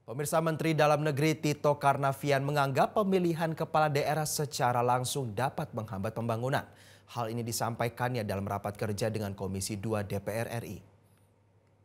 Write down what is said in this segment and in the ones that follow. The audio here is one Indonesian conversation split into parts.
Pemirsa, Menteri Dalam Negeri Tito Karnavian menganggap pemilihan kepala daerah secara langsung dapat menghambat pembangunan. Hal ini disampaikannya dalam rapat kerja dengan Komisi 2 DPR RI.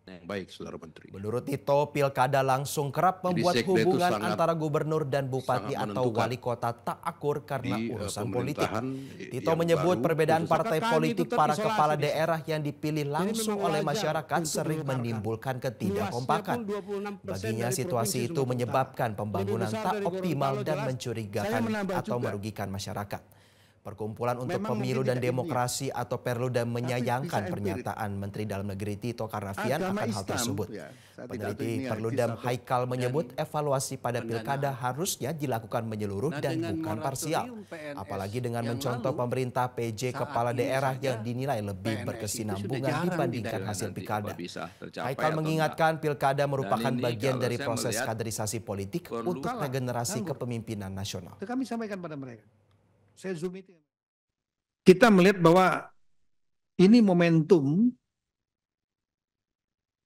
Baik, Saudara Menteri. Menurut Tito, pilkada langsung kerap membuat sekda itu hubungan sangat antara gubernur dan bupati atau menentukan wali kota tak akur karena di urusan politik. pemerintahan Tito yang menyebut baru, perbedaan khususnya partai kami politik itu para terisolasi kepala di daerah yang dipilih langsung memang oleh wajar masyarakat untuk sering diutarakan. menimbulkan ketidakkompakan. Luasnya pun 26% Baginya dari situasi Provinsi itu Sumatera menyebabkan Utara. pembangunan Lebih besar tak dari optimal Gorontalo, dan jelas. mencurigakan Saya menambah atau juga. merugikan masyarakat. Perkumpulan untuk Memang Pemilu mungkin dan tidak Demokrasi atau Perludem menyayangkan bisa empirik. pernyataan Menteri Dalam Negeri Tito Karnavian Agama akan hal Islam, tersebut. ya, saya tidak Peneliti tahu ini Perludem kisah Haikal menyebut evaluasi pada pendanaan. pilkada harusnya dilakukan menyeluruh Nah, dan dengan bukan parsial. moratorium PNS Apalagi dengan yang mencontoh lalu, pemerintah PJ saat kepala ini daerah saja yang dinilai lebih PNS berkesinambungan itu sudah jarang dibandingkan di hasil nanti pilkada. apa bisa tercapai Haikal atau mengingatkan pilkada merupakan ini bagian kalau dari saya proses melihat kaderisasi politik perlu untuk kalah, regenerasi nganggur. kepemimpinan nasional. Itu kami sampaikan pada mereka. Saya zoom itu. Kita melihat bahwa ini momentum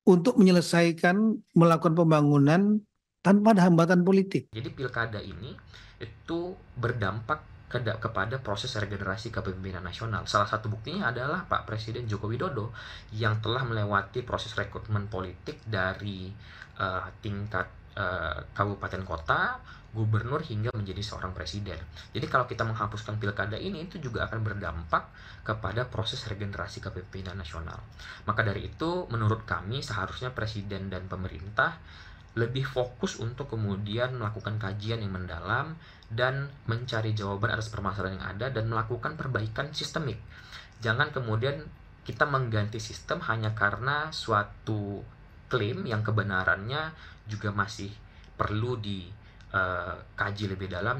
untuk menyelesaikan melakukan pembangunan tanpa ada hambatan politik. Jadi pilkada ini itu berdampak kepada proses regenerasi kepemimpinan nasional. Salah satu buktinya adalah Pak Presiden Joko Widodo yang telah melewati proses rekrutmen politik dari tingkat kabupaten kota, gubernur hingga menjadi seorang presiden. Jadi kalau kita menghapuskan pilkada ini itu juga akan berdampak kepada proses regenerasi kepemimpinan nasional. Maka dari itu menurut kami seharusnya presiden dan pemerintah lebih fokus untuk kemudian melakukan kajian yang mendalam dan mencari jawaban atas permasalahan yang ada dan melakukan perbaikan sistemik. Jangan kemudian kita mengganti sistem hanya karena suatu klaim yang kebenarannya juga masih perlu dikaji lebih dalam.